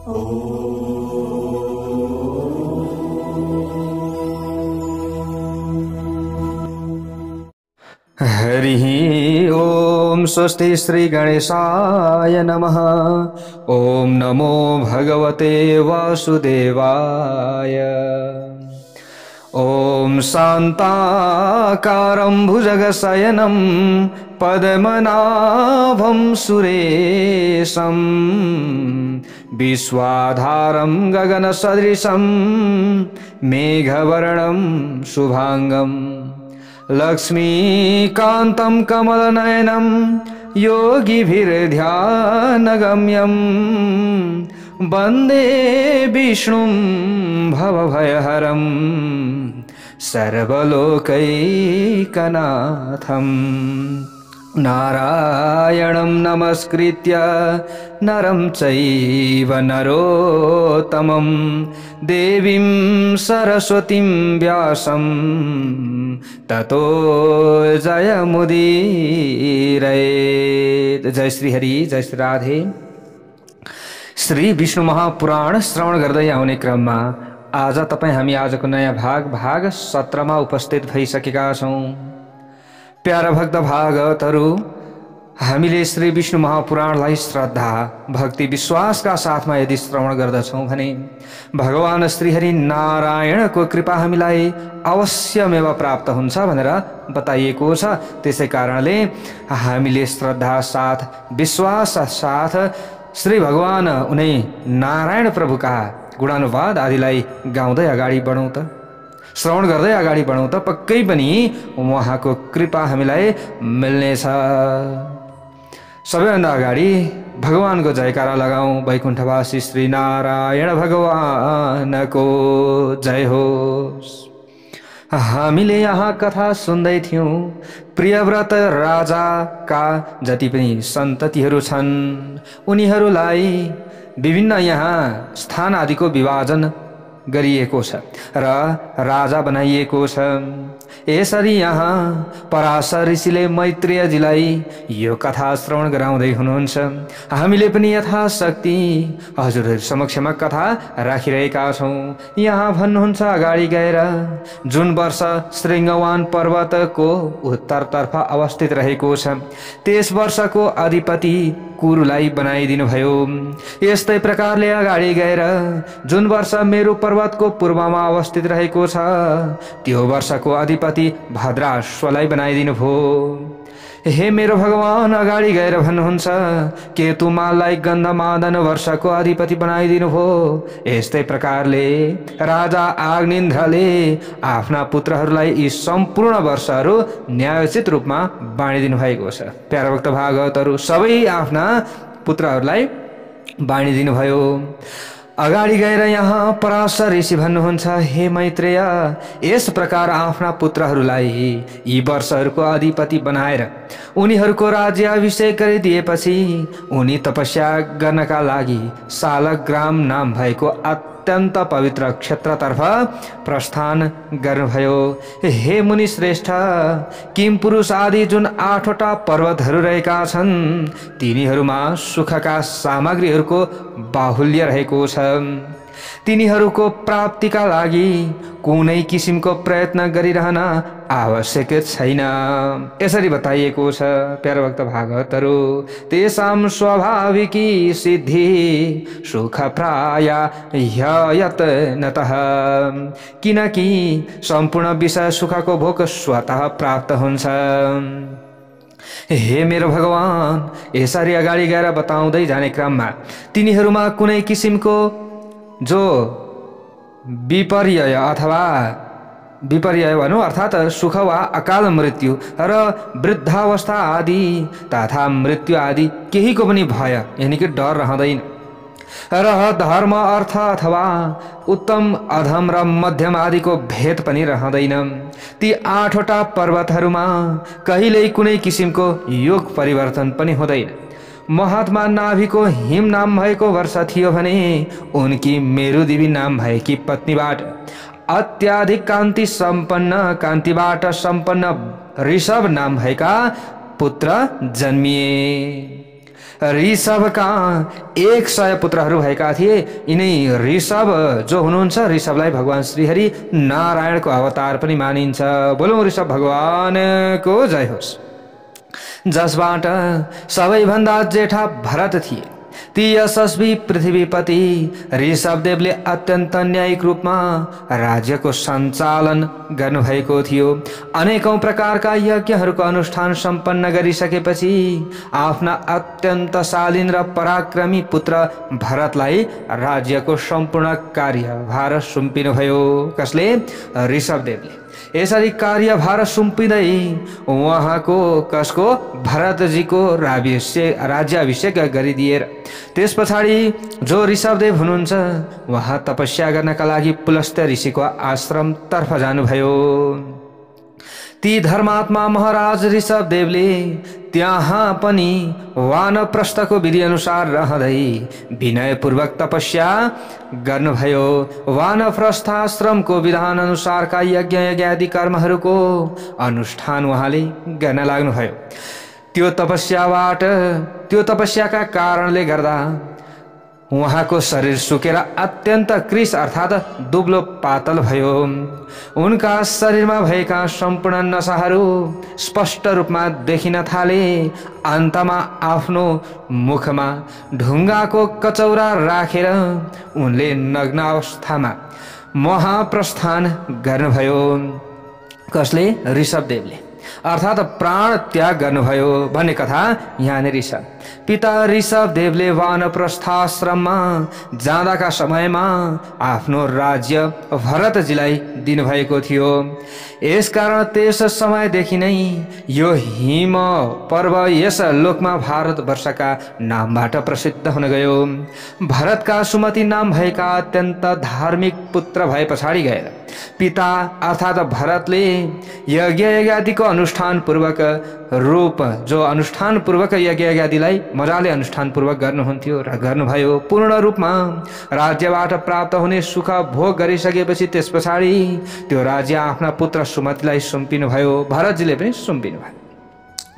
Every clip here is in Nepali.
हरि ओम स्वस्ति श्री गणेशाय नमः। ओम नमो भगवते वासुदेवाय। ओम शान्ताकारं भुजगशयनं पद्मनाभं सुरेशं विश्वाधारं गगनसदृशं मेघवर्णं शुभांगं लक्ष्मीकान्तं कमलनयनं योगिभिर्ध्यानगम्यं वन्दे विष्णुं भवभयहरं सर्वलोकैकनाथं। नारायणं नमस्कृत्य नरं चैव नरोत्तमं देवीं सरस्वतीं व्यासं ततो जयमुदीरयेत्। जय श्री हरि, जय श्री राधे। श्री विष्णु महापुराण श्रवण गर्दै आउने क्रममा आज हामी आजको नयाँ भाग 17 मा उपस्थित भइसकेका छौं। प्यारा भक्त भागवतहरू, हामीले श्री विष्णु महापुराणलाई श्रद्धा भक्ति विश्वासका साथमा यदि श्रवण गर्दछौं भने भगवान श्रीहरि नारायणको कृपा हामीलाई अवश्यमेव प्राप्त हुन्छ भनेर बताइएको छ। त्यसै कारणले हामीले श्रद्धा साथ विश्वास साथ श्री भगवान उनै नारायण प्रभुका गुणानुवाद आदिलाई गाउँदै अगाडि बढौं त, श्रवण गर्दै अगाडि बढौं त पक्कै पनि उहाँको कृपा हामीलाई मिल्नेछ। सबैभन्दा अगाडि भगवानको जयकारा लगाऊ। वैकुण्ठवासी श्री नारायण भगवानको जय होस्। हामीले यहाँ कथा सुन्दै थियौं। प्रियव्रत राजाका जति पनि सन्ततिहरू छन् उनीहरूलाई विभिन्न यहाँ स्थान आदिको विभाजन गरिएको छ र राजा बनाइएको छ। यसरी यहाँ पराशर ऋषिले मैत्रेयजीलाई यो कथा श्रवण गराउँदै हुनुहुन्छ। हामीले पनि यथाशक्ति हजुरहरू समक्षमा कथा राखिरहेका छौं। यहाँ भन्नुहुन्छ अगाडि गएर जुन वर्ष श्रृंगवान पर्वतको उत्तरतर्फ अवस्थित रहेको छ त्यस वर्षको अधिपति कुरुलाई बनाइदिनु भयो। यस्तै प्रकारले अगाडि गएर जुन वर्ष मेरु पर्वतको पूर्वमा अवस्थित रहेको छ त्यो वर्षको अधिपति भद्राश्वलाई बनाइदिनु भयो। हे मेरो भगवान, अगाडि गएर भन्नुहुन्छ केतुमालाई गन्धमादन वर्षको अधिपति बनाइदिनु भयो। यस्तै प्रकारले राजा आग्नेन्द्रले आफ्ना पुत्रहरूलाई यी सम्पूर्ण वर्षहरू न्यायोचित रूपमा बाँडिदिनु भएको छ। प्यारा भक्त भागवतहरू, सबै आफ्ना पुत्रहरूलाई बाँडिदिनु भयो। अगाडि गएर यहाँ पराशर ऋषि भन्नुहुन्छ हे मैत्रेय, यस प्रकार आफ्ना पुत्रहरूलाई यी वर्षहरूको अधिपति बनाएर उनीहरूको राज्याभिषेक गरिदिएपछि उनी तपस्या गर्नका लागि शालग्राम नाम भएको अत्यन्त पवित्र क्षेत्रतर्फ प्रस्थान गर्नुभयो। हे मुनि श्रेष्ठ, किम पुरुष आदि जुन 8वटा पर्वतहरू रहेका छन् तिनीहरूमा सुखका सामग्रीहरूको बाहुल्य रहेको छ। तिनीहरूको प्राप्तिका लागि कुनै किसिमको प्रयत्न गरिरहन आवश्यक छैन। यसरी बताइएको छ। प्यारा भक्त भागवतहरू, तेषां स्वाभाविकी सिद्धि सुख प्राय ह्ययत्नतः, किनकि सम्पूर्ण विषय सुखको भोग स्वतः प्राप्त हुन्छ। हे मेरो भगवान, यसरी अगाडि गएर बताउँदै जाने क्रममा तिनीहरूमा कुनै किसिमको जो विपर्यय अथवा विपर्यय भनौं अर्थात सुख वा अकाल मृत्यु र वृद्धावस्था आदि तथा मृत्यु आदि केहीको पनि भय यानी कि डर रहँदैन र धर्म अर्थ अथवा उत्तम अधम र मध्यम आदिको भेद पनि रहँदैन। ती 8वटा पर्वतहरूमा कहिल्यै कुनै किसिमको योग परिवर्तन पनि हुँदैन। महात्मा नाभिको हिम नाम भएको वर्ष थियो भने उनकी मेरुदेवी नाम भएकी पत्नीबाट अत्याधिक कान्तिबाट सम्पन्न ऋषभ नाम भएका पुत्र जन्मिए। ऋषभका 100 पुत्रहरू भएका थिए। यिनै ऋषभ जो हुनुहुन्छ, ऋषभलाई भगवान श्रीहरि नारायणको अवतार पनि मानिन्छ। बोलौं ऋषभ भगवानको जय होस्। जसबाट सबैभन्दा जेठा भरत थिए। ती यशस्वी पृथ्वीपति ऋषभदेवले अत्यन्त न्यायिक रूपमा राज्यको सञ्चालन गर्नुभएको थियो। अनेकौं प्रकारका यज्ञहरूको अनुष्ठान सम्पन्न गरिसकेपछि आफ्ना अत्यन्त शालीन र पराक्रमी पुत्र भरतलाई राज्यको सम्पूर्ण कार्यभार सुम्पिनुभयो। कसले? ऋषभदेवले। यसरी कार्यभार सुम्पिँदै उहाँको कसको? भरतजीको राज्याभिषेक गरिदिएर त्यस पछाडि जो ऋषभदेव हुनुहुन्छ उहाँ तपस्या गर्नका लागि पुलस्त्य ऋषिको आश्रमतर्फ जानुभयो। ती धर्मात्मा महाराज ऋषभदेवले त्यहाँ पनि वानप्रस्थको विधि अनुसार रहँदै विनयपूर्वक तपस्या गर्नुभयो। वानप्रस्थाश्रमको विधान अनुसारका यज्ञ यज्ञादि कर्महरूको अनुष्ठान उहाँले गर्न लाग्नुभयो। त्यो तपस्याका कारणले गर्दा उहाँको शरीर सुकेर अत्यन्त कृश अर्थात दुब्लो पातल भयो। उनका शरीरमा भएका सम्पूर्ण नसाहरू स्पष्ट रूपमा देखिन थाले। अन्तमा आफ्नो मुखमा ढुङ्गाको कचौरा राखेर उनले नग्न अवस्थामा महाप्रस्थान गर्नुभयो। कसले? ऋषभदेवले। अर्थात प्राण त्याग गर्नुभयो भन्ने कथा यहाँनिर छ। पिता ऋषभदेवले वानप्रस्थाश्रममा जाँदाका समयमा आफ्नो राज्य भरतजीलाई दिनुभएको थियो। यसकारण त्यस समयदेखि नै यो हिम पर्व यस लोकमा भारतवर्षका नामबाट प्रसिद्ध हुन गयो। भरतका सुमति नाम भएका अत्यन्त धार्मिक पुत्र भए पछाडि गएर पिता अर्थात भरतले यज्ञ यज्ञादिको अनुष्ठान पूर्वक रूप जो अनुष्ठान पूर्वक यज्ञ यज्ञादिलाई मजाले अनुष्ठान पूर्वक गर्नुहुन्थ्यो र गर्नुभयो। पूर्ण रूपमा राज्यबाट प्राप्त हुने सुख भोग गरिसकेपछि त्यस पछाडि त्यो राज्य आफ्ना पुत्र सुमतिलाई सुम्पिनु भयो। भरतजीले पनि सुम्पिनु भयो।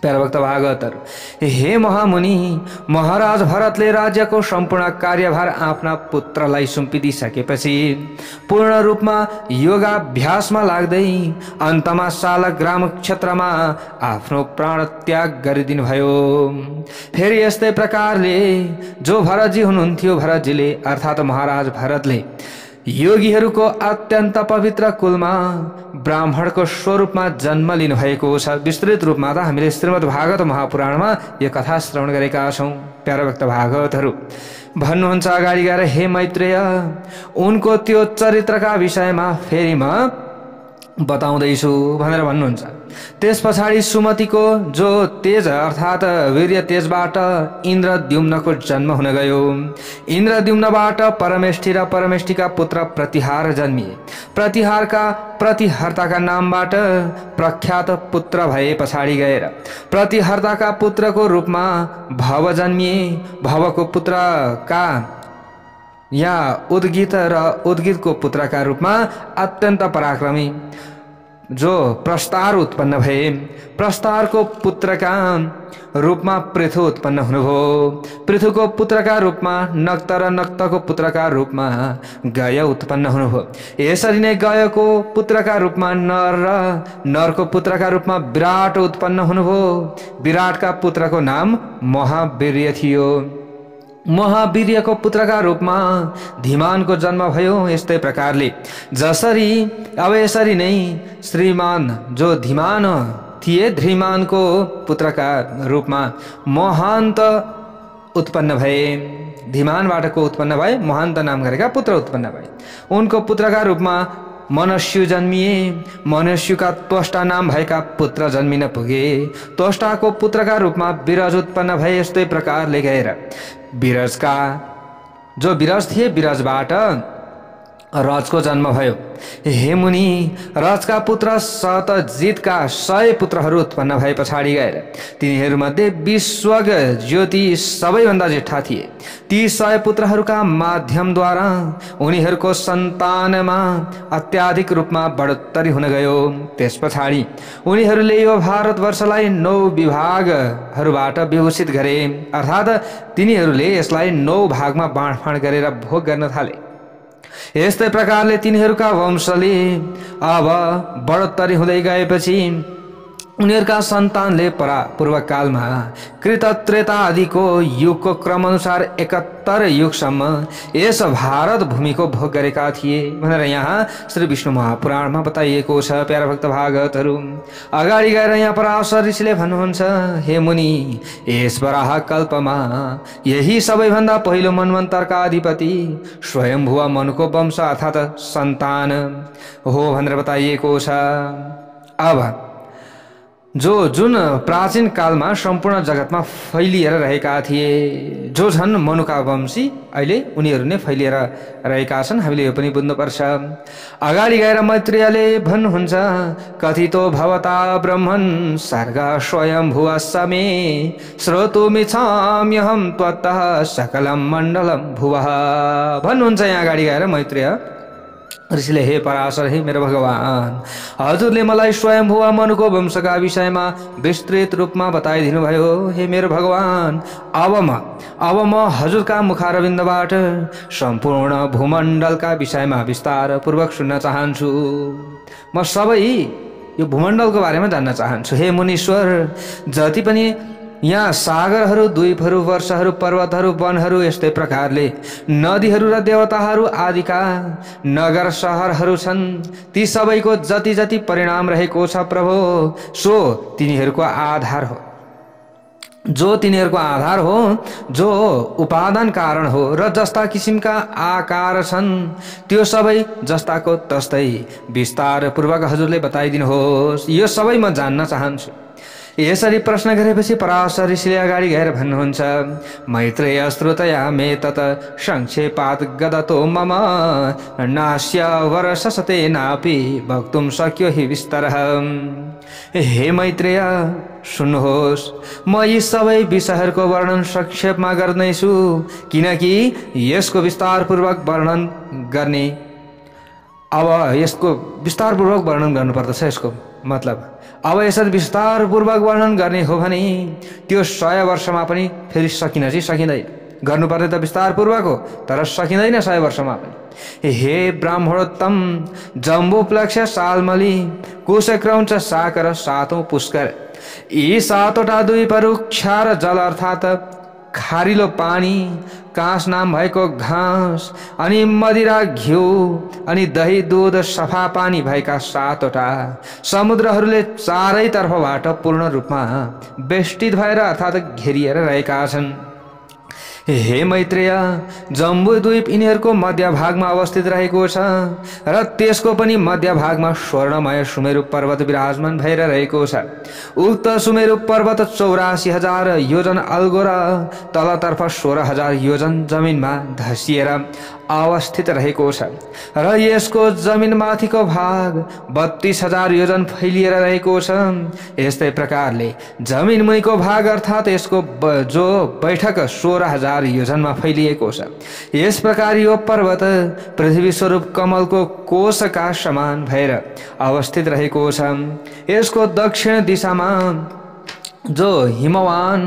प्यारा भक्त भागवतहरु, हे महामुनि, महाराज भरतले राज्यको सम्पूर्ण कार्यभार आफ्ना पुत्रलाई सुम्पिदिसकेपछि पूर्ण रूपमा योगाभ्यासमा लाग्दै अन्तमा शालग्राम क्षेत्रमा आफ्नो प्राण त्याग गरिदिनु भयो। फेरि यस्तै प्रकारले जो भरतजी हुनुहुन्थ्यो, भरतजीले अर्थात महाराज भरतले योगीहरूको अत्यन्त पवित्र कुलमा ब्राह्मणको स्वरूपमा जन्म लिनु भएको छ। विस्तृत रूपमा त हामीले श्रीमद् भागवत महापुराणमा यो कथा श्रवण गरेका छौं। प्यारा भक्त भागवतहरु भन्नुहुन्छ अगाडि गएर, हे मैत्रेय, उनको त्यो चरित्रका विषयमा फेरि म बताउँदैछु भनेर भन्नुहुन्छ। त्यस पछाडि सुमतिको जो तेज अर्थात वीर्य तेजबाट इन्द्रद्युम्नको जन्म हुन गयो। इन्द्रद्युम्नबाट परमेष्ठी र परमेष्ठीका पुत्र प्रतिहार जन्मिए। प्रतिहर्ताका नामबाट प्रख्यात पुत्र भए पछाडि गएर प्रतिहर्ताका पुत्रको रूपमा भव जन्मिए। भवको पुत्रका या उद्गित र उद्गितको पुत्रका रूपमा अत्यन्त पराक्रमी जो प्रस्तार उत्पन्न भए। प्रस्तारको पुत्रका रूपमा पृथु उत्पन्न हुनुभयो। पृथुको पुत्रका रूपमा नक्त र नक्तको पुत्रका रूपमा गय उत्पन्न हुनुभयो। यसरी नै गयको पुत्रका रूपमा नर र नरको पुत्रका रूपमा विराट उत्पन्न हुनुभयो। विराटका पुत्रको नाम महावीर्य थियो। महावीर्यको पुत्रका रूपमा धीमानको जन्म भयो। यस्तै प्रकारले जसरी अब यसरी नै श्रीमान जो धीमान थिए, धीमानको पुत्रका रूपमा महान्त उत्पन्न भए। धीमानबाट को उत्पन्न भए? महान्त नाम गरेका पुत्र उत्पन्न भए। उनको पुत्रका रूपमा मनुष्य जन्मिए। मनुष्यका त्वष्टा नाम भएका पुत्र जन्मिन पुगे। त्वष्टाको पुत्रका रूपमा विरज उत्पन्न भए। यस्तै प्रकारले गएर विरजका जो विरज थिए, विरजबाट रजको जन्म भयो। हे मुनि, रजका पुत्र सतजितका 100 पुत्रहरू उत्पन्न भए पछाडि गएर तिनीहरूमध्ये विश्वग ज्योति सबैभन्दा जेठा थिए। ती 100 पुत्रहरूका माध्यमद्वारा उनीहरूको सन्तानमा अत्याधिक रूपमा बढोत्तरी हुन गयो। त्यस पछाडि उनीहरूले यो भारतवर्षलाई 9 विभागहरूबाट विभूषित गरे, अर्थात् तिनीहरूले यसलाई 9 भागमा बाँडफाँड गरेर भोग गर्न थाले। यस्तै प्रकारले तिनीहरूका वंशले अब बढोत्तरी हुँदै गएपछि उनीहरूका सन्तानले पूर्वकालमा कृतत्रेता आदिको युगको क्रमअनुसार 71 युगसम्म यस भारत भूमिको भोग गरेका थिए भनेर यहाँ श्री विष्णु महापुराणमा बताइएको छ। प्यारा भक्त भागवतहरू, अगाडि गएर यहाँ पराशर ऋषिले भन्नुहुन्छ, हे मुनि, यस वराह कल्पमा यही सबैभन्दा पहिलो मनवन्तरका अधिपति स्वयम्भुवा मनुको वंश अर्थात् सन्तान हो भनेर बताइएको छ। अब जुन प्राचीन कालमा सम्पूर्ण जगतमा फैलिएर रहेका थिए, जो छन् मनुका वंशी, अहिले उनीहरू नै फैलिएर रहेका छन्। हामीले यो पनि बुझ्नुपर्छ। अगाडि गएर मैत्रेयले भन्नुहुन्छ, कथितो भवता ब्रह्मन् सर्ग स्वयम्भुव समे श्रोतुमिच्छाम्यहं त्वत्तः सकलं मण्डलं भुवः भन्नुहुन्छ। यहाँ अगाडि गएर मैत्रेय ऋषिले, हे पराशर, हे मेरो भगवान, हजुरले मलाई स्वयम्भुवा मनुको वंशका विषयमा विस्तृत रूपमा बताइदिनु भयो। हे मेरो भगवान, अब म हजुरका मुखारविन्दबाट सम्पूर्ण भूमण्डलका विषयमा विस्तार पूर्वक सुन्न चाहन्छु। म सबै यो भूमण्डलको बारेमा जान्न चाहन्छु। हे मुनीश्वर, जति पनि यहाँ सागरहरू, द्वीपहरू, वर्षहरू, पर्वतहरू, वनहरू, यस्तै प्रकारले नदीहरू र देवताहरू आदिका नगर सहरहरू छन्, ती सबैको जति जति परिणाम रहेको छ प्रभु, सो तिनीहरूको आधार हो, जो उपादान कारण हो र जस्ता किसिमका आकार छन् त्यो सबै जस्ताको तस्तै विस्तार पूर्वक हजुरले बताइदिनुहोस्। यो सबै म जान्न चाहन्छु। यसरी प्रश्न गरेपछि पराशर ऋषिले अगाडि गएर भन्नुहुन्छ, मैत्रेय श्रुतयामे तत संक्षेपात् गदतो मम नास्य वर्षसतेनापि वक्तुं शक्यो हि विस्तरः। हे मैत्रेय, सुन्नुहोस्, म यी सबै विषयहरूको वर्णन संक्षेपमा गर्दैछु, किनकि यसको विस्तारपूर्वक वर्णन गर्ने, अब यसको विस्तारपूर्वक वर्णन गर्नुपर्दछ। यसको मतलब अब यसरी विस्तारपूर्वक वर्णन गर्ने हो भने त्यो 100 वर्षमा पनि फेरि सकिन चाहिँ सकिँदैन। गर्नुपर्ने त विस्तारपूर्वक हो, तर सकिँदैन 100 वर्षमा पनि। हे ब्राह्मणोत्तम, जम्बुप्लक्ष, सालमली, कुशक्रौञ्च, साकर, 7औं पुष्कर, यी 7वटा द्वीपहरू क्षार जल अर्थात् खारिलो पानी, काँस नाम भएको घाँस, अनि मदिरा, घिउ, अनि दही, दूध, सफा पानी भएका 7वटा समुद्रहरूले चारैतर्फबाट पूर्ण रूपमा बेष्टित भएर अर्थात् घेरिएर रहेका छन्। हे मैत्रेय, जम्बुद्वीप यिनीहरूको मध्यभागमा अवस्थित रहेको छ र त्यसको पनि मध्यभागमा स्वर्णमय सुमेरु पर्वत विराजमान भएर रहेको छ। उक्त सुमेरु पर्वत 84,000 योजन अल्गो र तलतर्फ 16,000 योजन जमिनमा धसिएर अवस्थित रहेको छ र यसको जमिनमाथिको भाग 32,000 योजन फैलिएर रहेको छ। यस्तै प्रकारले जमिन मुनिको भाग अर्थात् यसको जो बैठक 16,000 योजनमा फैलिएको छ। यस प्रकार यो पर्वत पृथ्वी स्वरूप कमलको कोशका समान भएर अवस्थित रहेको छ। यसको दक्षिण दिशामा जो हिमवान,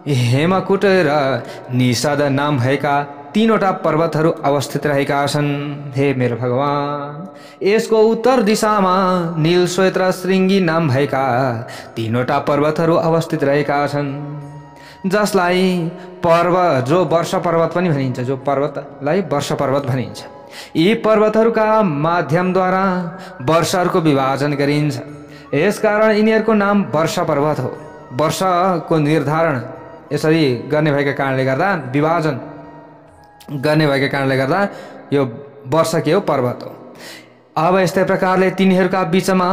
हेमकुट र निषद नाम भएका 3वटा पर्वतहरू अवस्थित रहेका छन्। हे मेरो भगवान, यसको उत्तर दिशामा नील, श्वेत र श्रृंगी नाम भएका 3वटा पर्वतहरू अवस्थित रहेका छन्, जसलाई जो वर्ष पर्वत पनि भनिन्छ, जो पर्वतलाई वर्ष पर्वत भनिन्छ। यी पर्वतहरूका माध्यमद्वारा वर्षहरूको विभाजन गरिन्छ, यसकारण यिनीहरूको नाम वर्ष पर्वत हो। वर्षको निर्धारण यसरी गर्ने भएका कारणले गर्दा, विभाजन गर्ने भएका कारणले गर्दा यो वर्ष के हो, पर्वत हो। अब यस्तै प्रकारले तिनीहरूका बीचमा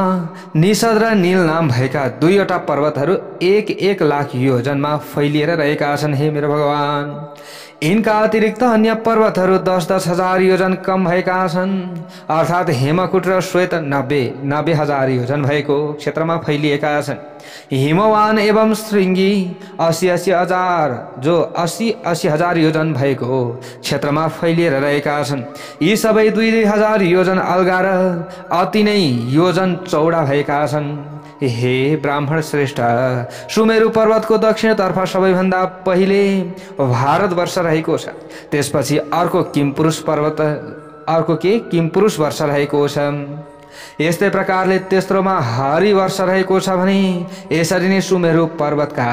निषद र नील नाम भएका 2वटा पर्वतहरू 1-1 लाख योजनमा फैलिएर रहेका छन्। हे मेरो भगवान, यिनका अतिरिक्त अन्य पर्वतहरू 10-10 हजार योजन कम भएका छन्, अर्थात् हेमकुट र श्वेत 90 हजार योजन भएको क्षेत्रमा फैलिएका छन्। हिमवान एवं श्रृङ्गी 80 हजार जो 80 हजार योजन भएको क्षेत्रमा फैलिएर रहेका छन्। यी सबै 2-2 हजार योजन अल्गा र अति नै योजन चौडा भएका छन्। हे ब्राह्मण श्रेष्ठ, सुमेरु पर्वतको दक्षिणतर्फ सबैभन्दा पहिले भारतवर्ष रहेको छ, त्यसपछि अर्को किमपुरुष वर्ष रहेको छ। यस्तै प्रकारले तेस्रोमा हरिवर्ष रहेको छ भने यसरी नै सुमेरु पर्वतका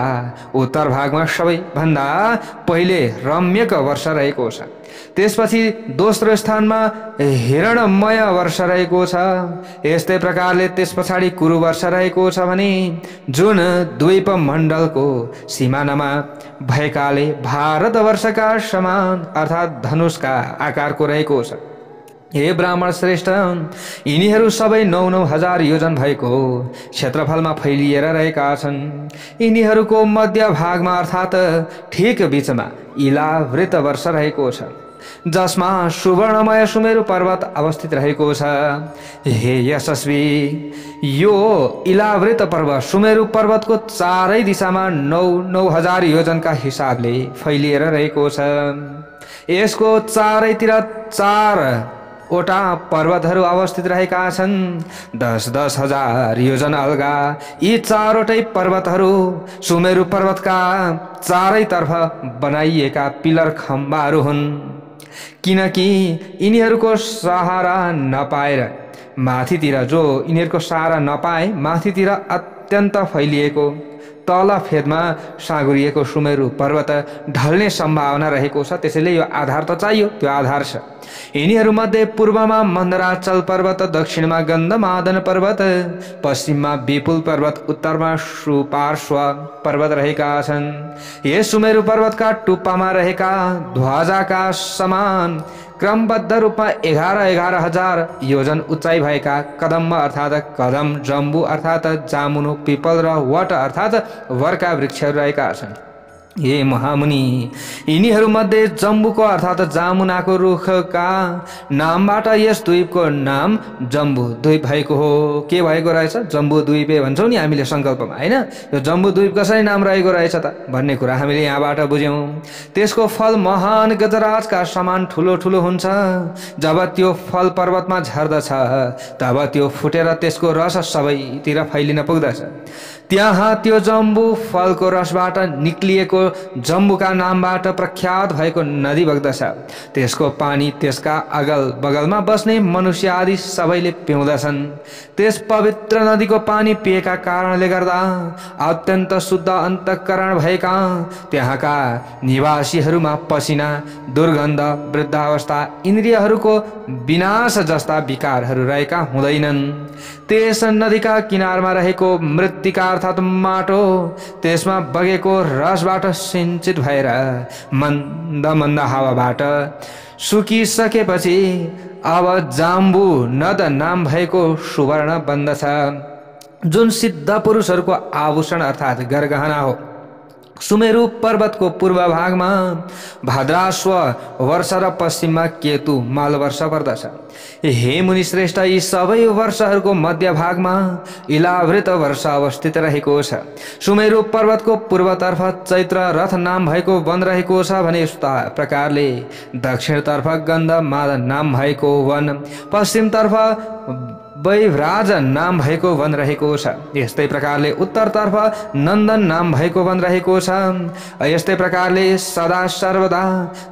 उत्तर भागमा सबैभन्दा पहिले रम्यक वर्ष रहेको छ। त्यसपछि दोस्रो स्थानमा हिरणमय वर्ष रहेको छ। यस्तै प्रकारले त्यस पछाडि कुरु वर्ष रहेको छ भने जुन द्वीप मण्डलको सिमानामा भएकाले भारतवर्षका समान अर्थात् धनुषका आकारको रहेको छ। हे ब्राह्मण श्रेष्ठ, यिनीहरू सबै 9-9 हजार योजन भएको क्षेत्रफलमा फैलिएर रहेका छन्। यिनीहरूको मध्य भागमा अर्थात् ठिक बीचमा इलावृत वर्ष रहेको छ, जसमा सुवर्णमय सुमेरु पर्वत अवस्थित रहेको छ। हे यशस्वी, यो इलावृत पर्वत सुमेरु पर्वतको चारै दिशामा 9-9 हजार योजनका हिसाबले फैलिएर रहेको छ। यसको चारैतिर 4 वटा पर्वतहरू अवस्थित रहेका छन्, 10-10 हजार योजन अल्गा। यी 4 वटै पर्वतहरू सुमेरु पर्वतका चारैतर्फ बनाइएका पिलर खम्बाहरू हुन्, किनकि यिनीहरूको सहारा नपाए माथितिर अत्यन्त फैलिएको तल फेदमा साँगुरिएको सुमेरु पर्वत ढल्ने सम्भावना रहेको छ। त्यसैले यो आधार त चाहियो, त्यो आधार छ। यिनीहरूमध्ये पूर्वमा मन्दराचल पर्वत, दक्षिणमा गन्धमादन पर्वत, पश्चिममा विपुल पर्वत, उत्तरमा सुपार्श्व पर्वत रहेका छन्। यस सुमेरु पर्वतका टुप्पामा रहेका ध्वजाका समान क्रमबद्ध रूपमा 11-11 हजार योजन उचाइ भएका कदम अर्थात् कदम, जम्बू अर्थात् जामुनु, पिपल र वट अर्थात् वरका वृक्षहरू रहेका छन्। हे महामुनि, यिनीहरूमध्ये जम्बूको अर्थात् जामुनाको रुखका नामबाट यस द्वीपको नाम जम्बू द्वीप भएको हो। के भएको रहेछ? जम्बू द्वीपे भन्छौँ नि हामीले सङ्कल्पमा, होइन? यो जम्बू द्वीप कसरी नाम रहेको रहेछ त भन्ने कुरा हामीले यहाँबाट बुझ्यौँ। त्यसको फल महान गजराजका समान ठुलो ठुलो हुन्छ। जब त्यो फल पर्वतमा झर्दछ तब त्यो फुटेर त्यसको रस सबैतिर फैलिन पुग्दछ। त्यहाँ त्यो जम्बू फलको रसबाट निक्लिएको जम्बूका नामबाट प्रख्यात भएको नदी बग्दछ। त्यसको पानी त्यसका अगल बगलमा बस्ने मनुष्य आदि सबैले पिउँदछन्। त्यस पवित्र नदीको पानी पिएका कारणले गर्दा अत्यन्त शुद्ध अन्तःकरण भएका त्यहाँका निवासीहरूमा पसिना, दुर्गन्ध, वृद्धावस्था, इन्द्रियहरूको विनाश जस्ता विकारहरू रहेका हुँदैनन्। त्यस नदीका किनारमा रहेको मृत्तिका अर्थात् माटो त्यसमा बगेको रसबाट सिंचित भएर मन्द मन्द हावाबाट सुकिसकेपछि अब जाम्बू नद नाम भएको सुवर्ण बन्दछ, जुन सिद्ध पुरुषहरूको आभूषण अर्थात् गरगहना हो। सुमेरु पर्वतको पूर्व भागमा भाद्राश्व वर्ष र पश्चिममा केतु माल वर्ष पर्दछ। हे मुनि श्रेष्ठ, यी सबै वर्षहरूको मध्य भागमा इलावृत वर्ष अवस्थित रहेको छ। सुमेरु पर्वतको पूर्वतर्फ चैत्र रथ नाम भएको वन रहेको छ भने यस्ता प्रकारले दक्षिणतर्फ गन्धमादन नाम भएको वन, पश्चिमतर्फ वैभ्राज नाम भएको वन रहेको छ। यस्तै प्रकारले उत्तरतर्फ नन्दन नाम भएको वन रहेको छ। यस्तै प्रकारले सदा सर्वदा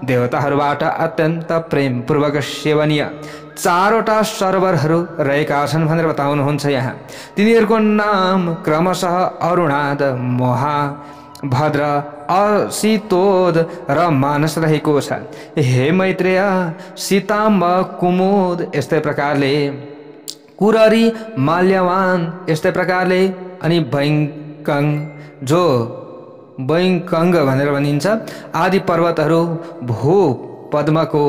देवताहरूबाट अत्यन्त प्रेमपूर्वक सेवनीय 4 वटा सरोवरहरू रहेका छन् भनेर बताउनुहुन्छ यहाँ। तिनीहरूको नाम क्रमशः अरुणाद, मोहा, भद्र, असितोद र मानस रहेको छ। हे मैत्रेय, सीताम्ब, कुमुद, यस्तै प्रकारले कुररी, माल्यवान, यस्तै प्रकारले अनि बैंकङ जो बैंकङ भनेर भनिन्छ आदि पर्वतहरू भू पद्मको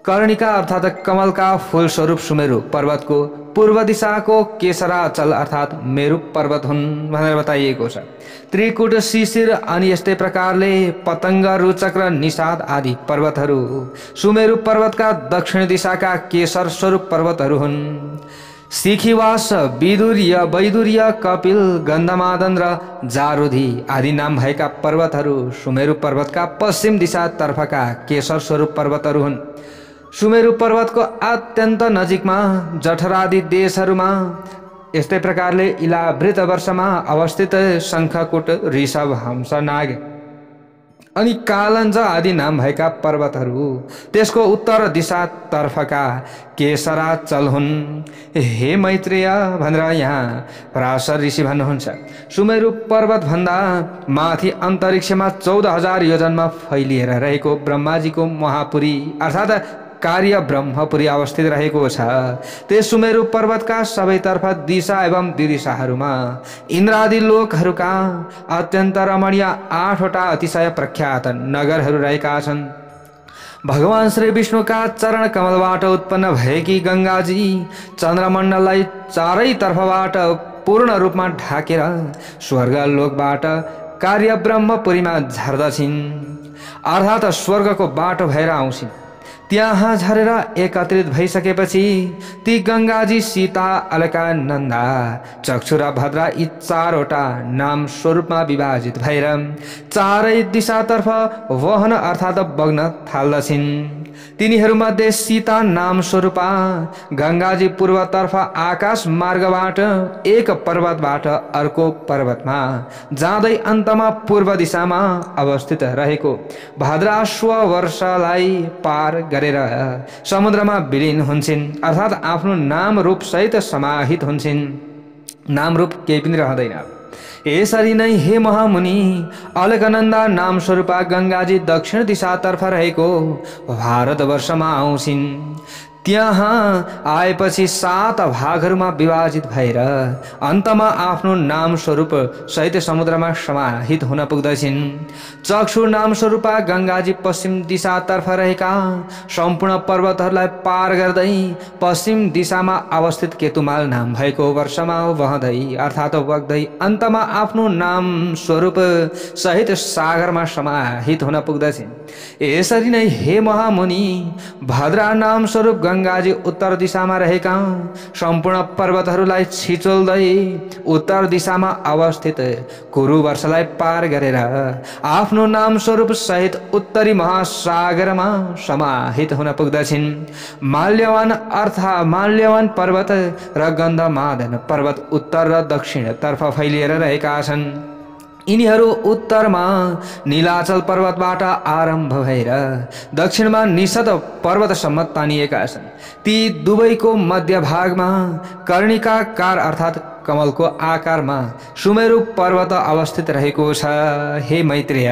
कर्णिका अर्थात् कमलका फूल स्वरूप सुमेरु पर्वतको पूर्व दिशाको केसराचल अर्थात् मेरु पर्वत हुन् भनेर बताइएको छ। त्रिकुट, शिशिर अनि यस्तै प्रकारले पतंग, रुचक र निषाद आदि पर्वतहरू सुमेरु पर्वतका दक्षिण दिशाका केसर स्वरूप पर्वतहरू हुन्। सिखिवास, विदुर्य, वैदुर्य, कपिल, गन्धमादन र जारुधी आदि नाम भएका पर्वतहरू सुमेरु पर्वतका पश्चिम दिशातर्फका केसर स्वरूप पर्वतहरू हुन्। सुमेरु पर्वतको अत्यन्त नजिकमा जठरादि देशहरूमा यस्तै प्रकारले इलावृत वर्षमा अवस्थित शङ्खकुट, ऋषभ, हंस, नाग अनि कालञ्ज आदि नाम भएका पर्वतहरू त्यसको उत्तर दिशातर्फका केसराचल हुन्। हे मैत्रेय भनेर यहाँ पराशर ऋषि भन्नुहुन्छ, सुमेरु पर्वत भन्दा माथि अन्तरिक्षमा 14,000 योजनमा फैलिएर रहेको ब्रह्माजीको महापुरी अर्थात् कार्य ब्रह्मपुरी अवस्थित रहेको छ। त्यस सुमेरु पर्वतका सबैतर्फ दिशा एवं दिशाहरूमा इन्द्रादि लोकहरूका अत्यन्त रमणीय 8वटा अतिशय प्रख्यात नगरहरू रहेका छन्। भगवान श्री विष्णुका चरण कमलबाट उत्पन्न भएकी गङ्गाजी चन्द्रमण्डललाई चारैतर्फबाट पूर्ण रूपमा ढाकेर स्वर्गलोकबाट कार्य ब्रह्मपुरीमा झर्दछिन् अर्थात् स्वर्गको बाटो भएर आउँछिन्। त्यहाँ झरेर एकत्रित भइसकेपछि ती गङ्गाजी सीता, अलका, नन्दा, चक्षु र भद्रा यी 4वटा नाम स्वरूपमा विभाजित भएर चारै दिशातर्फ वहन अर्थात् बग्न थाल्दछिन्। तिनीहरूमध्ये सीता नाम स्वरूपा गङ्गाजी पूर्वतर्फ आकाश मार्गबाट एक पर्वतबाट अर्को पर्वतमा जाँदै अन्तमा पूर्व दिशामा अवस्थित रहेको भद्राश्व वर्षलाई पार गरेर समुद्रमा विलीन हुन्छन् अर्थात् आफ्नो नाम रूप सहित समाहित हुन्छन्। नाम रूप केही पनि रहँदैन। यसरी नै हे महामुनि, अलकनन्दा नाम स्वरूपा गङ्गाजी दक्षिण दिशातर्फ रहेको भारतवर्षमा आउँछिन्। त्यहाँ आएपछि 7 भागहरूमा विभाजित भएर अन्तमा आफ्नो नाम स्वरूप सहित समुद्रमा समाहित हुन पुग्दछिन्। चक्षु नाम स्वरूपा गङ्गाजी पश्चिम दिशातर्फ रहेका सम्पूर्ण पर्वतहरूलाई पार गर्दै पश्चिम दिशामा अवस्थित केतुमाल नाम भएको वर्षमा वहँदै अर्थात् बग्दै अन्तमा आफ्नो नाम स्वरूप सहित सागरमा समाहित हुन पुग्दछिन्। यसरी नै हे महामुनि, भद्रा नाम स्वरूप गङ्गाजी उत्तर दिशामा रहेका सम्पूर्ण पर्वतहरूलाई छिचोल्दै उत्तर दिशामा अवस्थित कुरु वर्षलाई पार गरेर आफ्नो नाम स्वरूप सहित उत्तरी महासागरमा समाहित हुन पुग्दछिन्। माल्यवान पर्वत र गन्धमादन पर्वत उत्तर र दक्षिणतर्फ फैलिएर रहेका छन्। यिनीहरू उत्तरमा नीलाचल पर्वतबाट आरम्भ भएर दक्षिणमा निषद पर्वतसम्म तानिएका छन्। ती दुवैको मध्य भागमा कर्णिकाकार अर्थात् कमलको आकारमा सुमेरु पर्वत अवस्थित रहेको छ। हे मैत्रेय,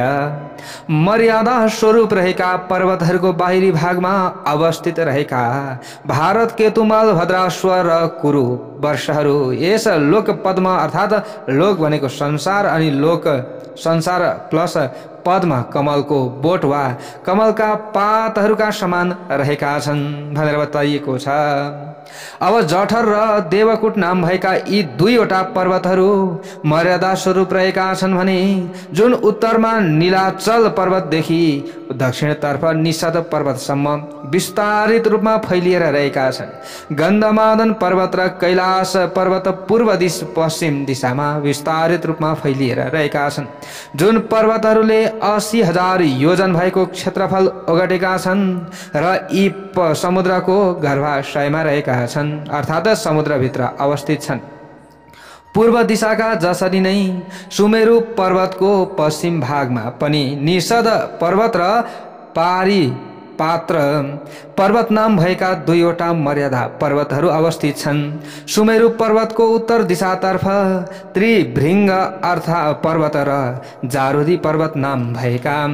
मर्यादा स्वरूप रहेका पर्वतहरूको बाहिरी भागमा अवस्थित रहेका भारत, केतुमाल, भद्राश्व र कुरु वर्षहरू यस लोक पद्म अर्थात् लोक भनेको संसार अनि लोक संसार प्लस पद्म कमलको बोट वा कमलका पातहरूका समान रहेका छन् भनेर बताइएको छ। अब जठर र देवकुट नाम भएका यी 2वटा पर्वतहरू मर्यादा स्वरूप रहेका छन् भने जुन उत्तरमा नीलाचल पर्वतदेखि दक्षिणतर्फ निषद पर्वतसम्म विस्तारित रूपमा फैलिएर रहेका छन्। गन्धमादन पर्वत र कैलाश पर्वत पूर्व दिश पश्चिम दिशामा विस्तारित रूपमा फैलिएर रहेका छन्। जुन पर्वतहरूले 80,000 योजन भएको क्षेत्रफल ओगटेका छन् र यी समुद्रको गर्भाशयमा रहेका छन् अर्थात् समुद्रभित्र अवस्थित छन्। पूर्व दिशाका जसरी नै सुमेरु पर्वतको पश्चिम भागमा पनि निषद पर्वत र पारिपात्र पर्वत नाम भएका 2वटा मर्यादा पर्वतहरू अवस्थित छन्। सुमेरु पर्वतको उत्तर दिशातर्फ त्रिभृङ्ग पर्वत र जारुदी पर्वत नाम भएका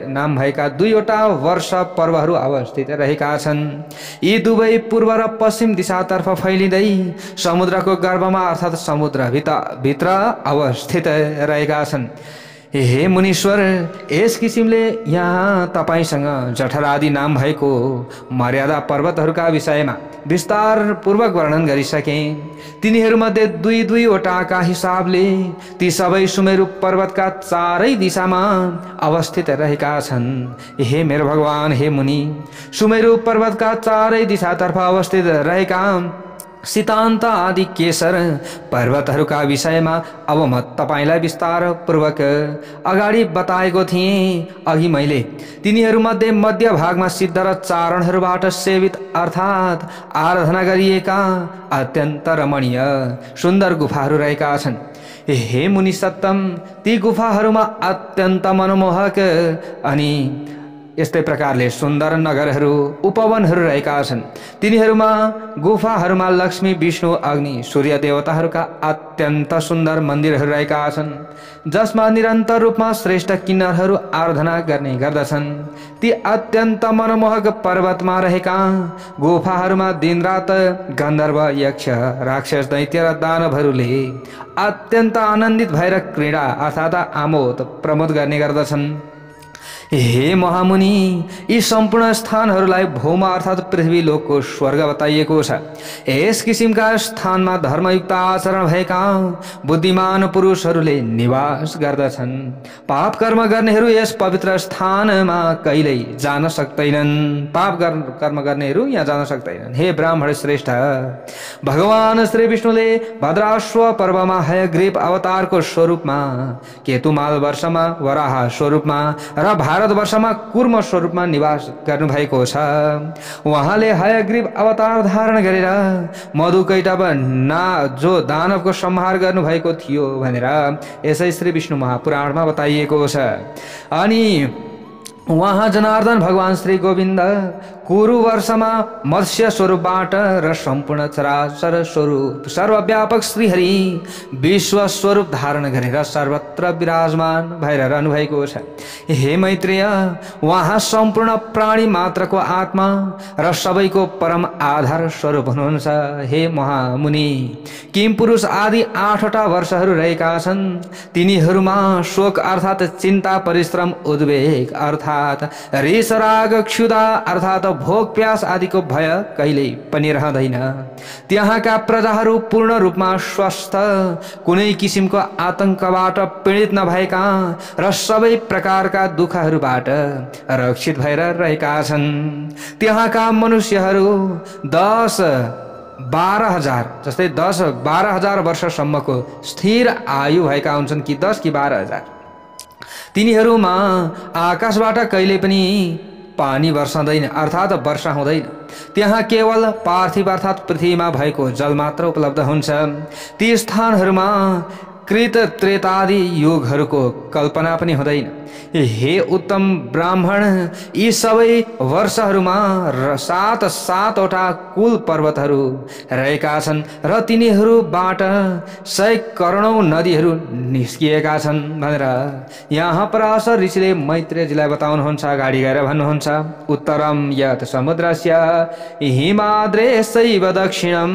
नाम भएका 2वटा वर्ष पर्वहरू अवस्थित रहेका छन्। यी दुवै पूर्व र पश्चिम दिशातर्फ फैलिँदै समुद्रको गर्भमा अर्थात् समुद्रभित्र अवस्थित रहेका छन्। हे मुनीश्वर, यस किसिमले यहाँ तपाईसँग जठरादि नाम भएको मर्यादा पर्वतहरूका विषयमा विस्तार पूर्वक वर्णन गरिसके। तिनीहरूमध्ये दुई दुईवटाका हिसाबले ती सबै सुमेरु पर्वतका चारै दिशामा अवस्थित रहेका छन्। हे मेरो भगवान, हे मुनि, सुमेरु पर्वतका चारै दिशातर्फ अवस्थित रहेका सितान्त आदि केसर पर्वतहरूका विषयमा अब म तपाईलाई विस्तार पूर्वक अगाडि बताएको थिएँ। अघि मैले तिनीहरूमध्ये मध्य भागमा सिद्ध र चारणहरूबाट सेवित अर्थात् आराधना गरिएका अत्यन्त रमणीय सुन्दर गुफाहरू रहेका छन्। हे मुनि सत्तम, ती गुफाहरूमा अत्यन्त मनमोहक अनि यस्तै प्रकारले सुन्दर नगरहरू उपवनहरू रहेका छन्। तिनीहरूमा गुफाहरूमा लक्ष्मी, विष्णु, अग्नि, सूर्य देवताहरूका अत्यन्त सुन्दर मन्दिरहरू रहेका छन्, जसमा निरन्तर रूपमा श्रेष्ठ किन्नरहरू आराधना गर्ने गर्दछन्। ती अत्यन्त मनमोहक पर्वतमा रहेका गुफाहरूमा दिनरात गन्धर्व, यक्ष, राक्षस, दैत्य र दानवहरूले अत्यन्त आनन्दित भएर क्रीडा अर्थात् आमोद प्रमोद गर्ने गर्दछन्। हे महामुनि, यी सम्पूर्ण स्थानहरूलाई भौम अर्थात् पृथ्वी लोकको स्वर्ग बताइएको छ। यस किसिमका स्थानमा धर्मयुक्त आचरण भएका बुद्धिमान पुरुषहरूले निवास गर्दछन्। पाप कर्म गर्नेहरू यस पवित्र स्थानमा कहिल्यै जान सक्दैनन्। पाप कर्म गर्नेहरू यहाँ जान सक्दैनन्। हे ब्राह्मण श्रेष्ठ, भगवान श्री विष्णुले भद्राश्व पर्वमा हयग्रीव अवतारको स्वरूपमा, केतुमाल वर्षमा वराह स्वरूपमा र भारतवर्षमा कुर्म स्वरूपमा निवास गर्नुभएको छ। उहाँले हयग्रीव अवतार धारण गरेर मधुकैटभ जो दानवको संहार गर्नुभएको थियो भनेर यसै श्री विष्णु महापुराणमा बताइएको छ। अनि उहाँ जनार्दन भगवान श्री गोविन्द कुरु वर्षमा मत्स्य स्वरूपबाट र सम्पूर्ण चराचर स्वरूप सर्वव्यापक श्रीहरि विश्व स्वरूप धारण गरेर सर्वत्र विराजमान भएर रहनुभएको छ। हे मैत्रेय, उहाँ सम्पूर्ण प्राणी मात्रको आत्मा र सबैको परम आधार स्वरूप हुनुहुन्छ। हे महामुनि, किम पुरुष आदि 8वटा वर्षहरू रहेका छन्। तिनीहरूमा शोक अर्थात् चिन्ता, परिश्रम, उद्वेग अर्थात् रिस, राग, क्षुधा अर्थात् भोग प्यास आदिको भय कहिल्यै पनि रहँदैन। त्यहाँका प्रजाहरू पूर्ण रूपमा स्वस्थ, कुनै किसिमको आतंकबाट पीडित नभएका र सबै प्रकारका दुःखहरूबाट रक्षित भएर रहेका छन्। त्यहाँका मनुष्यहरू 10-12,000 जस्तै 10-12,000 वर्षसम्मको स्थिर आयु भएका हुन्छन् कि 10 कि 12,000। तिनीहरूमा आकाशबाट कहिले पनि पानी वर्षाउँदैन अर्थात् वर्षा हुँदैन। त्यहाँ केवल पार्थिव अर्थात् पृथ्वीमा भएको जल मात्र उपलब्ध हुन्छ। ती स्थानहरूमा कृत त्रेतादि युगहरूको कल्पना पनि हुँदैन। हे उत्तम ब्राह्मण, यी सबै वर्षहरूमा 7-7वटा कुल पर्वतहरू रहेका छन् र तिनीहरूबाट 100 करोडौं नदीहरू निस्किएका छन् भनेर यहाँ पराशर ऋषिले मैत्रेयजीलाई बताउनुहुन्छ। अगाडि गएर भन्नुहुन्छ, उत्तरम यत् समुद्रस्य हिमाद्रेशैव दक्षिणम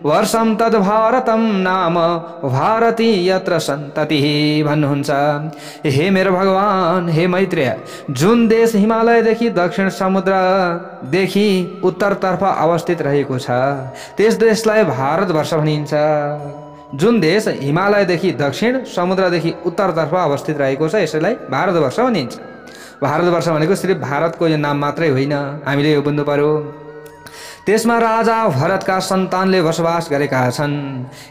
वर्षम तद् भारतम नाम भारती यत्र सन्ततिः भन्नुहुन्छ। हे मेरो भगवान, हे मैत्रेय, जुन देश हिमालयदेखि दक्षिण समुद्रदेखि उत्तरतर्फ अवस्थित रहेको छ त्यस देशलाई भारतवर्ष भनिन्छ। जुन देश हिमालयदेखि दक्षिण समुद्रदेखि उत्तरतर्फ अवस्थित रहेको छ यसैलाई भारतवर्ष भनिन्छ। भारतवर्ष भनेको सिर्फ भारतको यो नाम मात्रै होइन, हामीले यो बुझ्नु पर्यो। त्यसमा राजा भरतका सन्तानले बसोबास गरेका छन्।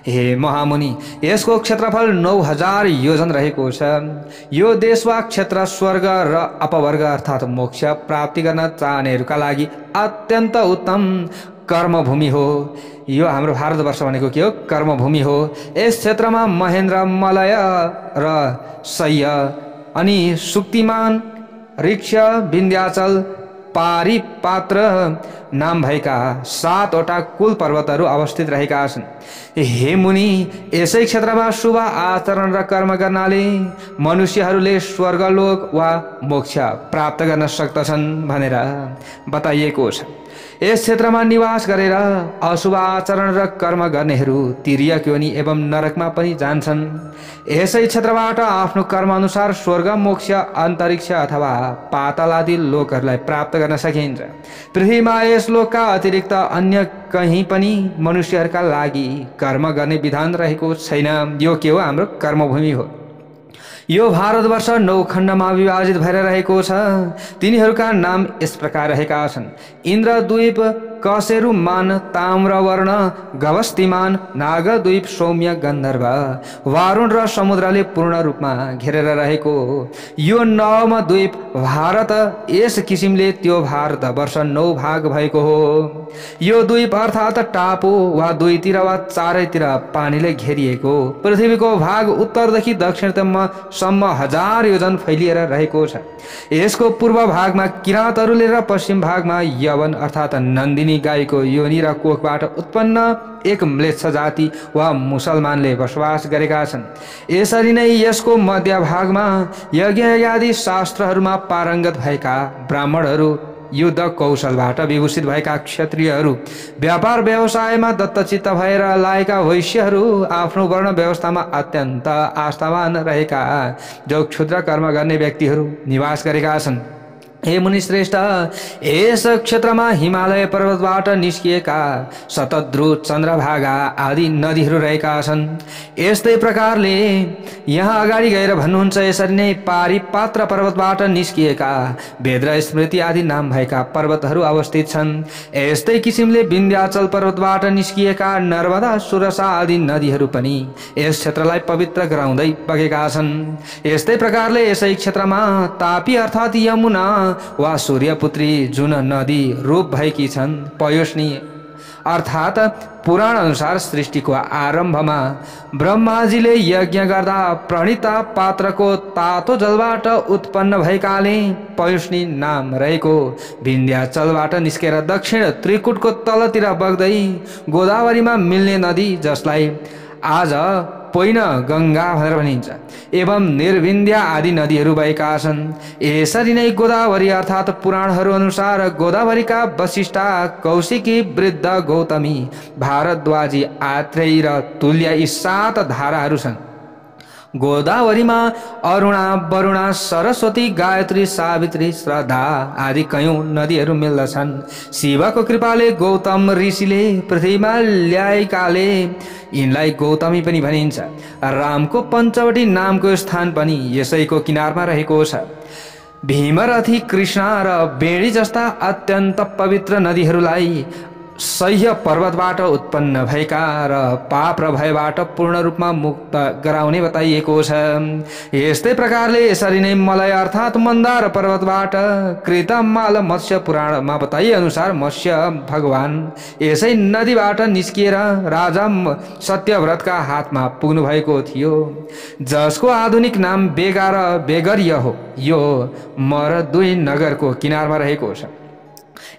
हे महामुनि, यसको क्षेत्रफल 9000 योजन रहेको छ। यो देश वा क्षेत्र स्वर्ग र अपवर्ग अर्थात् मोक्ष प्राप्ति गर्न चाहनेहरूका लागि अत्यन्त उत्तम कर्मभूमि हो। यो हाम्रो भारतवर्ष भनेको के हो? कर्मभूमि हो। यस क्षेत्रमा महेन्द्र, मलय र शय्य अनि सुक्तिमान, ऋक्ष, विन्ध्याचल, पारिपात्र नाम भएका 7वटा कुल पर्वतहरू अवस्थित रहेका छन्। हे मुनि, यसै क्षेत्रमा शुभ आचरण र कर्म गर्नाले मनुष्यहरूले स्वर्गलोक वा मोक्ष प्राप्त गर्न सक्दछन् भनेर बताइएको छ। यस क्षेत्रमा निवास गरेर अशुभ आचरण र कर्म गर्नेहरू तिर्यक योनि एवं नरकमा पनि जान्छन्। यसै क्षेत्रबाट आफ्नो कर्म अनुसार स्वर्ग, मोक्ष, अन्तरिक्ष अथवा पाताल आदि लोकहरूलाई प्राप्त गर्न सकिन्छ। पृथ्वीमा यस लोकका अतिरिक्त अन्य कहीँ पनि मनुष्यहरूका लागि कर्म गर्ने विधान रहेको छैन। यो के हो? हाम्रो कर्मभूमि हो। यो भारतवर्ष 9 खण्डमा विभाजित भएर रहेको छ। तिनीहरूका नाम यस प्रकार रहेका छन्: इन्द्रद्वीप, कशेरुमान, ताम्रवर्ण, गवस्तिमान, नागद्वीप, सौम्य, गन्धर्व, वारुण र समुद्रले पूर्ण रूपमा घेरेर रहेको यो 9औं द्वीप भारत यस किसिमले त्यो भारतवर्ष 9 भाग भएको हो। यो द्वीप अर्थात टापु वा दुईतिर वा चारैतिर पानीले घेरिएको पृथ्वीको भाग उत्तरदेखि दक्षिणसम्म 1000 योजन फैलिएर रहेको छ। यसको पूर्व भागमा किराँतहरूले र पश्चिम भागमा यवन अर्थात नन्दिनी गाईको योनि र कोखबाट उत्पन्न एक म्लेच्छ जाति वा मुसलमानले बसोबास गरेका छन्। यसरी नै यसको मध्य भागमा यज्ञ आदि शास्त्रहरूमा पारङ्गत भएका ब्राह्मणहरू, युद्ध कौशलबाट विभूषित भएका क्षत्रियहरू, व्यापार व्यवसायमा दत्तचित्त भएर लागेका वैश्यहरू, आफ्नो वर्ण व्यवस्थामा अत्यन्त आस्थावान रहेका जो क्षुद्र कर्म गर्ने व्यक्तिहरू निवास गरेका छन्। हे मुनिश्रेष्ठ, यस क्षेत्रमा हिमालय पर्वतबाट निस्किएका शतद्रु, चन्द्रभागा आदि नदीहरू रहेका छन्। यस्तै प्रकारले यहाँ अगाडि गएर भन्नुहुन्छ, यसरी नै पारिपात्र पर्वतबाट निस्किएका वेद र स्मृति आदि नाम भएका पर्वतहरू अवस्थित छन्। यस्तै किसिमले विन्ध्याचल पर्वतबाट निस्किएका नर्मदा, सुरसा आदि नदीहरू पनि यस क्षेत्रलाई पवित्र गराउँदै बगेका छन्। यस्तै प्रकारले यसै क्षेत्रमा तापी अर्थात् यमुना वा सूर्यपुत्री जुन नदी रूप भएकी छन्, पयोष्णी अर्थात पुराण अनुसार सृष्टिको आरम्भमा ब्रह्माजीले यज्ञ गर्दा प्रणिता पात्रको तातो जलबाट उत्पन्न भएकाले पयोष्णी नाम रहेको विन्ध्याचलबाट निस्केर दक्षिण त्रिकुटको तलतिर बग्दै गोदावरीमा मिल्ने नदी, जसलाई आज पोइन गङ्गा भनेर भनिन्छ, एवं निर्विन्ध्या आदि नदीहरू भएका छन्। यसरी नै गोदावरी अर्थात् पुराणहरू अनुसार गोदावरीका वशिष्ठा, कौशिकी, वृद्ध, गौतमी, भारद्वाजी, आत्रेयी र तुल्य यी 7 धाराहरू छन्। गोदावरीमा अरुणा, वरुणा, सरस्वती, गायत्री, सावित्री, श्रद्धा आदि कयौं नदीहरू मिल्दछन्। शिवको कृपाले गौतम ऋषिले पृथ्वीमा ल्याएकाले यिनलाई गौतमी पनि भनिन्छ। रामको पञ्चवटी नामको स्थान पनि यसैको किनारमा रहेको छ। भीमरथी, कृष्ण र बेडी जस्ता अत्यन्त पवित्र नदीहरूलाई सह्य पर्वतबाट उत्पन्न भएका र पाप र भयबाट पूर्ण रूपमा मुक्त गराउने बताइएको छ। यस्तै प्रकारले यसरी नै मलय अर्थात् मन्दार पर्वतबाट कृत, माल, मत्स्य पुराणमा बताइए अनुसार मत्स्य भगवान यसै नदीबाट निस्किएर राजा सत्यव्रतका हातमा पुग्नु भएको थियो, जसको आधुनिक नाम बेगा र बेगर्य हो। यो मरदुई नगरको किनारमा रहेको छ।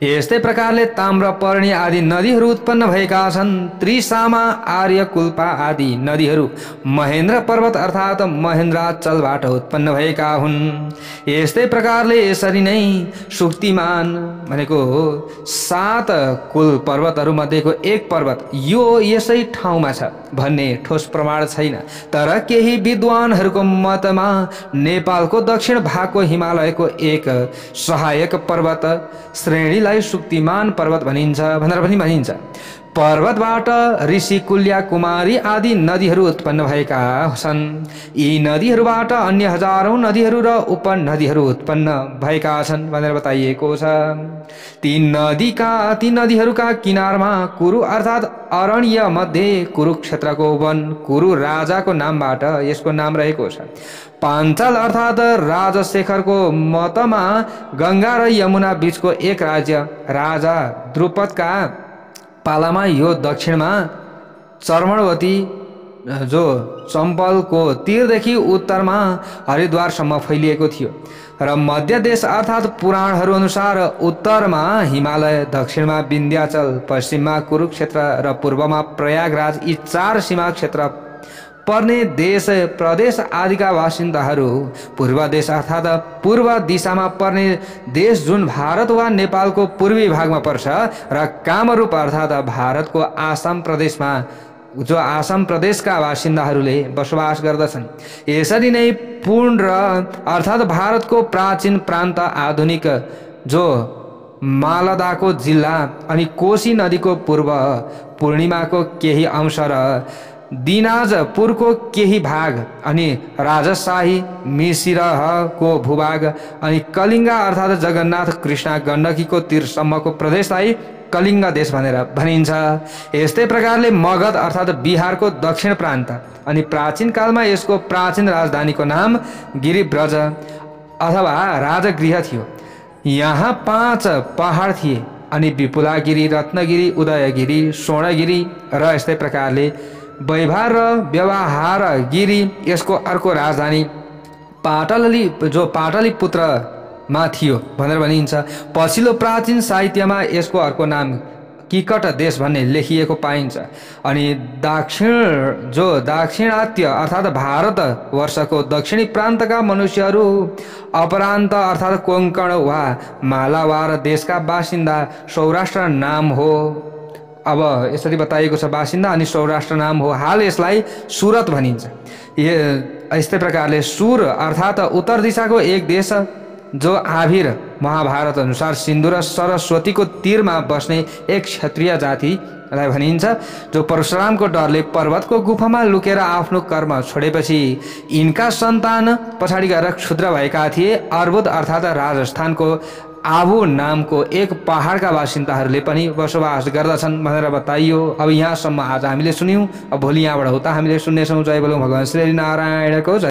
यस्तै प्रकारले ताम्रपर्णी आदि नदीहरू उत्पन्न भएका छन्। त्रिसामा, आर्यकुल्पा आदि नदीहरू महेन्द्र पर्वत अर्थात् महेन्द्राचलबाट उत्पन्न भएका हुन्। यस्तै प्रकारले यसरी नै सुक्तिमान भनेको 7 कुल पर्वतहरू मध्येको एक पर्वत यो यसै ठाउँमा छ भन्ने ठोस प्रमाण छैन, तर केही विद्वानहरूको मतमा नेपालको दक्षिण भागको हिमालयको एक सहायक पर्वत श्रेणीलाई सुक्तिमान पर्वत भनिन्छ भनेर पनि भनिन्छ। पर्वतबाट ऋषि, कुल्या, कुमारी आदि नदीहरू उत्पन्न भएका छन्। यी नदीहरूबाट अन्य हजारौं नदीहरू र उपनदीहरू उत्पन्न भएका छन् भनेर बताइएको छ। ती नदीहरूका किनारमा कुरु अर्थात् अरण्य मध्ये कुरुक्षेत्रको वन कुरु राजाको नामबाट यसको नाम रहेको छ। पाञ्चाल अर्थात् राजशेखरको मतमा गङ्गा र यमुना बीचको एक राज्य राजा द्रुपदका पालामा यो दक्षिणमा चर्मणवती जो चम्पलको तीरदेखि उत्तरमा हरिद्वारसम्म फैलिएको थियो र मध्य देश अर्थात् पुराणहरू अनुसार उत्तरमा हिमालय, दक्षिणमा विन्ध्याचल, पश्चिममा कुरुक्षेत्र र पूर्वमा प्रयागराज यी 4 सीमा क्षेत्र पर्ने देश प्रदेश आदिका बासिन्दाहरू पूर्व देश अर्थात् पूर्व दिशामा पर्ने देश जुन भारत वा नेपालको पूर्वी भागमा पर्छ र कामरूप अर्थात् भारतको आसाम प्रदेशमा जो आसाम प्रदेशका बासिन्दाहरूले बसोबास गर्दछन्। यसरी नै पूर्ण र अर्थात् भारतको प्राचीन प्रान्त आधुनिक जो मालदाको जिल्ला अनि कोशी नदीको पूर्व पूर्णिमाको केही अंश र दिनाजपुरको केही भाग अनि राजशाही मिसिरहको भूभाग अनि कलिङ्गा अर्थात् जगन्नाथ कृष्णा गण्डकीको तीरसम्मको प्रदेशलाई कलिङ्ग देश भनेर भनिन्छ। यस्तै प्रकारले मगध अर्थात् बिहारको दक्षिण प्रान्त अनि प्राचीन कालमा यसको प्राचीन राजधानीको नाम गिरिब्रज अथवा राजगृह थियो। यहाँ 5 पहाड थिए अनि विपुलागिरी, रत्नगिरी, उदयगिरी, स्वर्णगिरी र यस्तै प्रकारले वैभार र व्यवहार गिरी यसको अर्को राजधानी पाटलिपुत्रमा थियो भनेर भनिन्छ। पछिल्लो प्राचीन साहित्यमा यसको अर्को नाम किकट देश भन्ने लेखिएको पाइन्छ। अनि दाक्षिणात्य अर्थात् भारत वर्षको दक्षिणी प्रान्तका मनुष्यहरू अपरान्त अर्थात् कोंकण वा मालावार देशका बासिन्दा सौराष्ट्र नाम हो। अब यसरी बताइएको छ बासिन्दा अनि सौराष्ट्र नाम हो। हाल यसलाई सुरत भनिन्छ। यस्तै प्रकारले सुर अर्थात् उत्तर दिशाको एक देश जो आभिर महाभारत अनुसार सिन्धु र सरस्वतीको तीरमा बस्ने एक क्षत्रिय जातिलाई भनिन्छ। जो परशुरामको डरले पर्वतको गुफामा लुकेर आफ्नो कर्म छोडेपछि यिनका सन्तान पछाडि गएर क्षुद्र भएका थिए। अर्बुद अर्थात् राजस्थानको आबु नामको एक पहाडका बासिन्दाहरूले पनि बसोबास गर्दछन् भनेर बताइयो। अब यहाँसम्म आज हामीले सुन्यौँ। अब भोलि यहाँबाट उता हामीले सुन्नेछौँ। जय बोलो भगवान श्री नारायणको जय।